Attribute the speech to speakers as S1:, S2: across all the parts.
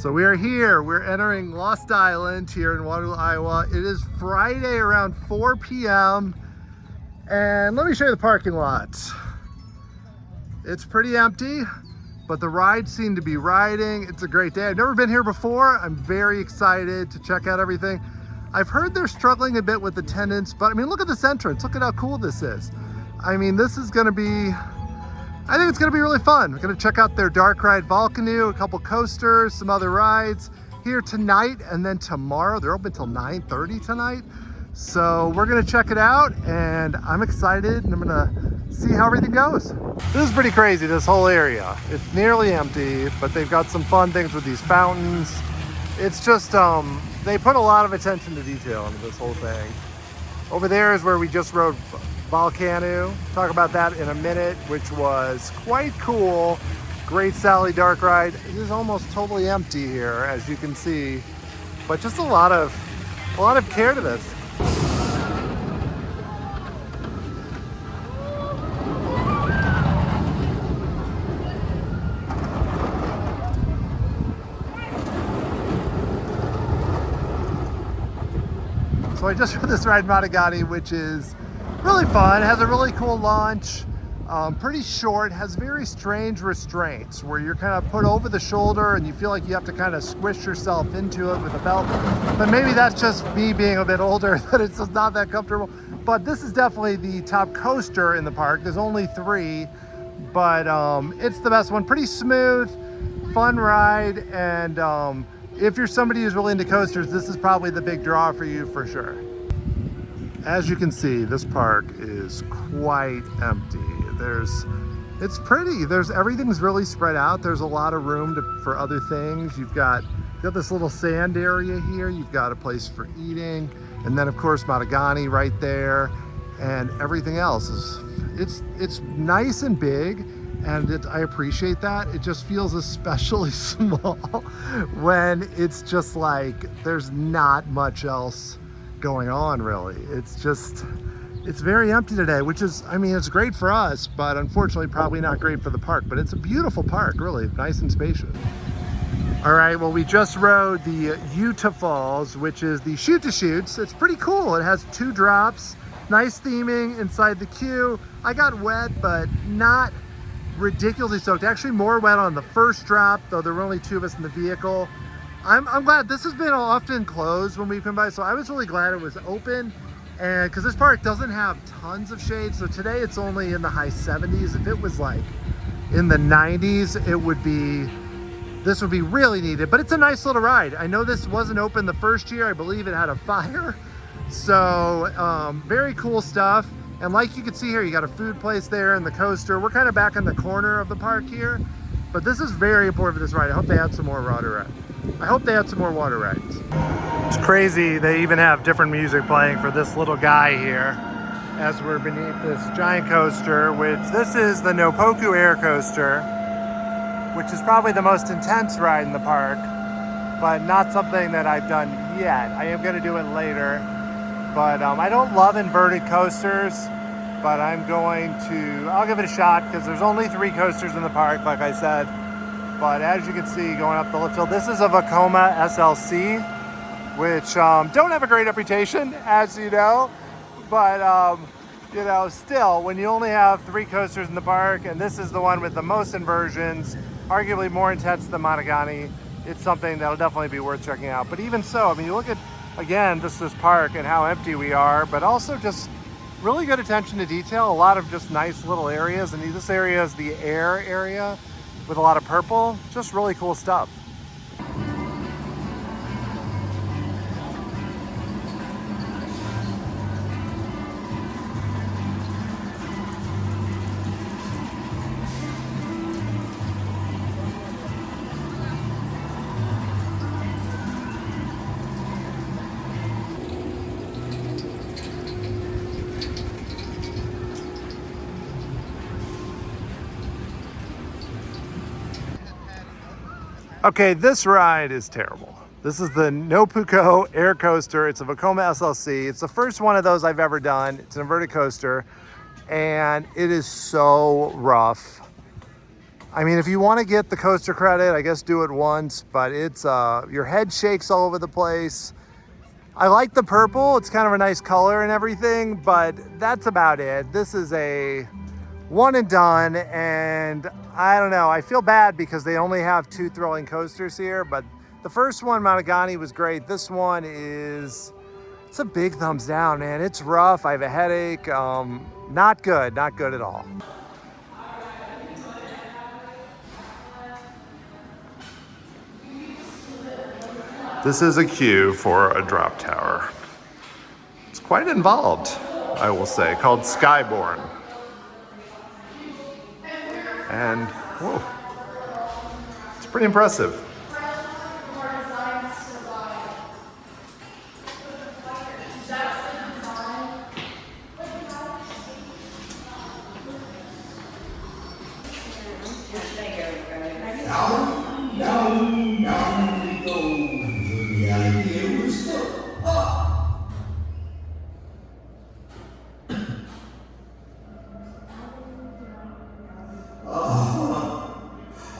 S1: So we are here. We're entering Lost Island here in Waterloo, Iowa. It is Friday around 4 p.m. And let me show you the parking lot. It's pretty empty, but the rides seem to be riding. It's a great day. I've never been here before. I'm very excited to check out everything. I've heard they're struggling a bit with attendance, but I mean, look at this entrance. Look at how cool this is. I mean, this is gonna be, I think it's gonna be really fun. We're gonna check out their dark ride Volkanu, a couple coasters, some other rides here tonight, and then tomorrow. They're open till 9:30 tonight. So we're gonna check it out, and I'm excited, and I'm gonna see how everything goes. This is pretty crazy, this whole area. It's nearly empty, but they've got some fun things with these fountains. It's just, they put a lot of attention to detail into this whole thing. Over there is where we just rode Volkanu. Talk about that in a minute, which was quite cool. Great Sally dark ride. It is almost totally empty here, as you can see, but just a lot of care to this. So I just rode this ride Matugani, which is really fun. It has a really cool launch, pretty short, has very strange restraints where you're kind of put over the shoulder and you feel like you have to kind of squish yourself into it with a belt. But maybe that's just me being a bit older, that it's just not that comfortable. But this is definitely the top coaster in the park. There's only 3, but it's the best one. Pretty smooth, fun ride, and if you're somebody who's really into coasters, this is probably the big draw for you for sure. As you can see, this park is quite empty. It's pretty. Everything's really spread out. There's a lot of room for other things. You've got this little sand area here. You've got a place for eating. And then of course, Matugani right there. And everything else it's nice and big. And I appreciate that. It just feels especially small when it's just like, there's not much else going on really. It's very empty today, which is, I mean, it's great for us, but unfortunately probably not great for the park, but it's a beautiful park, really nice and spacious. All right, well, we just rode the Utah Falls, which is the shoot-to-shoots. It's pretty cool. It has 2 drops, nice theming inside the queue. I got wet, but not ridiculously soaked. Actually more wet on the first drop, though there were only 2 of us in the vehicle. I'm glad. This has been often closed when we've come by, so I was really glad it was open, and because this park doesn't have tons of shade. So today it's only in the high 70s. If it was like in the 90s, this would be really needed. But it's a nice little ride. I know this wasn't open the first year. I believe it had a fire. So very cool stuff. And like you can see here, you got a food place there and the coaster. We're kind of back in the corner of the park here, but this is very important for this ride. I hope they add some more water rides. It's crazy. They even have different music playing for this little guy here as we're beneath this giant coaster, which this is the Nopoku air coaster, which is probably the most intense ride in the park, but not something that I've done yet. I am going to do it later. But I don't love inverted coasters, but I'll give it a shot because there's only 3 coasters in the park, like I said. But as you can see, going up the lift hill, this is a Vekoma SLC, which don't have a great reputation, as you know. But, you know, still, when you only have 3 coasters in the park, and this is the one with the most inversions, arguably more intense than Matugani, it's something that'll definitely be worth checking out. But even so, I mean, you look at, again, this park and how empty we are, but also just really good attention to detail. A lot of just nice little areas. And this area is the air area with a lot of purple. Just really cool stuff. Okay, this ride is terrible. This is the Nopoku air coaster. It's a Vekoma SLC. It's the first one of those I've ever done. It's an inverted coaster, and it is so rough. I mean, if you want to get the coaster credit, I guess do it once, but it's, your head shakes all over the place. I like the purple, it's kind of a nice color and everything, but that's about it. This is a one and done, and I don't know, I feel bad because they only have 2 thrilling coasters here, but the first one, Matugani, was great. This one is, it's a big thumbs down, man. It's rough, I have a headache, not good at all. This is a queue for a drop tower. It's quite involved, I will say, called Skyborn. And, whoa, it's pretty impressive.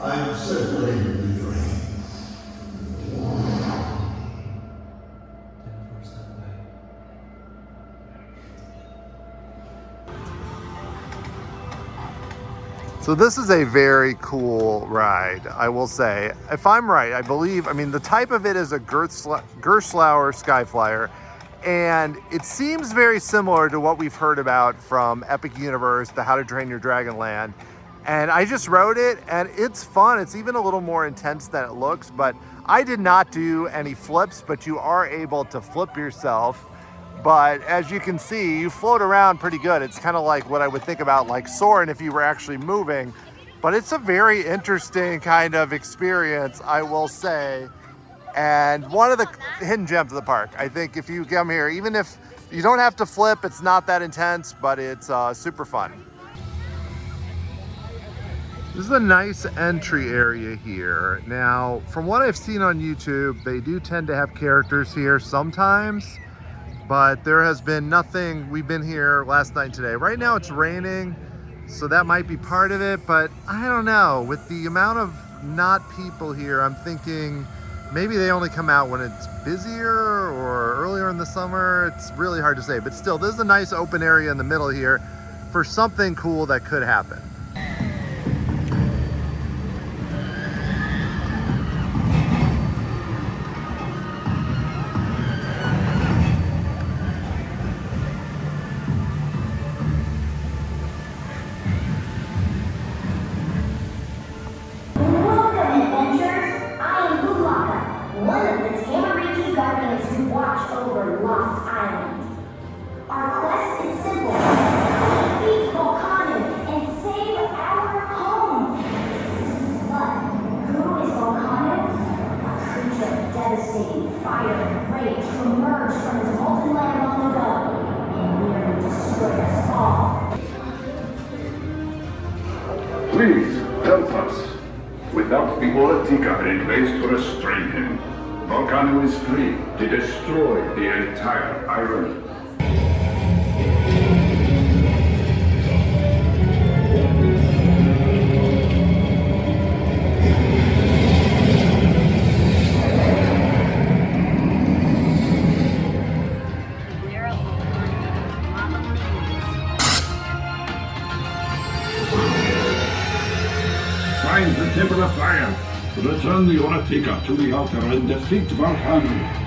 S2: I'm certainly drained.
S1: So this is a very cool ride, I will say. If I'm right, I believe, I mean, the type of it is a Gerstlauer Skyflyer, and it seems very similar to what we've heard about from Epic Universe, the How to Train Your Dragon Land. And I just rode it, and it's fun. It's even a little more intense than it looks, but I did not do any flips, but you are able to flip yourself. But as you can see, you float around pretty good. It's kind of like what I would think about like Soarin' if you were actually moving. But it's a very interesting kind of experience, I will say. And one of the hidden gems of the park. I think if you come here, even if you don't have to flip, it's not that intense, but it's super fun. This is a nice entry area here. Now, from what I've seen on YouTube, they do tend to have characters here sometimes, but there has been nothing. We've been here last night and today. Right now it's raining, so that might be part of it, but I don't know. With the amount of not people here, I'm thinking maybe they only come out when it's busier or earlier in the summer. It's really hard to say, but still, this is a nice open area in the middle here for something cool that could happen.
S3: Lost Island. Our quest is simple. Defeat Volkanu and save our home. But who is Volkanu? A creature of devastating fire and rage who emerged from his molten land long ago and nearly destroyed us all.
S4: Please, help us. Without the Oratica in place to restrain him, Volkanu is free to destroy the entire island. Find the Temple of Fire. Return the Oratica to the altar and defeat Volkanu.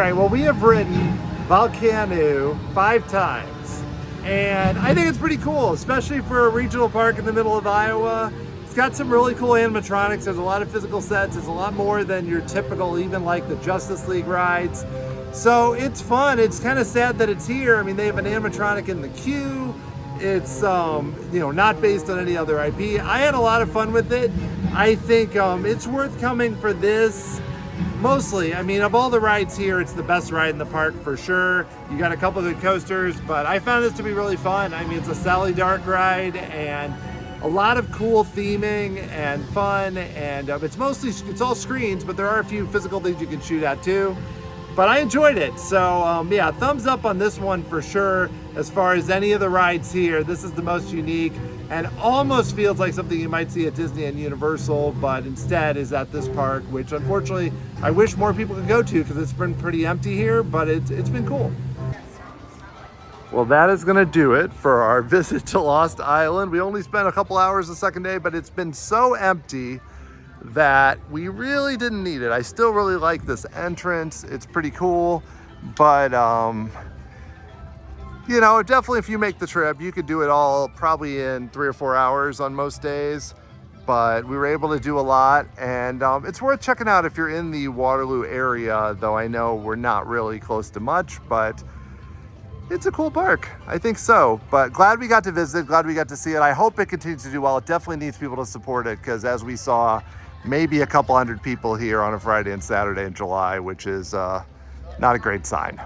S1: right, well, we have ridden Volkanu 5 times, and I think it's pretty cool, especially for a regional park in the middle of Iowa. It's got some really cool animatronics. There's a lot of physical sets. It's a lot more than your typical, even like the Justice League rides. So it's fun. It's kind of sad that it's here. I mean, they have an animatronic in the queue. It's not based on any other IP. I had a lot of fun with it. I think it's worth coming for this. Mostly, I mean, of all the rides here, it's the best ride in the park for sure. You got a couple good coasters, but I found this to be really fun. I mean, it's a Sally Dark ride and a lot of cool theming and fun, and it's all screens, but there are a few physical things you can shoot at too. But I enjoyed it, so yeah, thumbs up on this one for sure. As far as any of the rides here, this is the most unique and almost feels like something you might see at Disney and Universal, but instead is at this park, which unfortunately I wish more people could go to because it's been pretty empty here, but it's been cool. Well, that is gonna do it for our visit to Lost Island. We only spent a couple hours the second day, but it's been so empty that we really didn't need it. I still really like this entrance. It's pretty cool, but definitely if you make the trip, you could do it all probably in 3 or 4 hours on most days, but we were able to do a lot, and it's worth checking out if you're in the Waterloo area, though I know we're not really close to much, but it's a cool park. I think so, but glad we got to visit, glad we got to see it. I hope it continues to do well. It definitely needs people to support it because as we saw, maybe a couple hundred people here on a Friday and Saturday in July, which is not a great sign.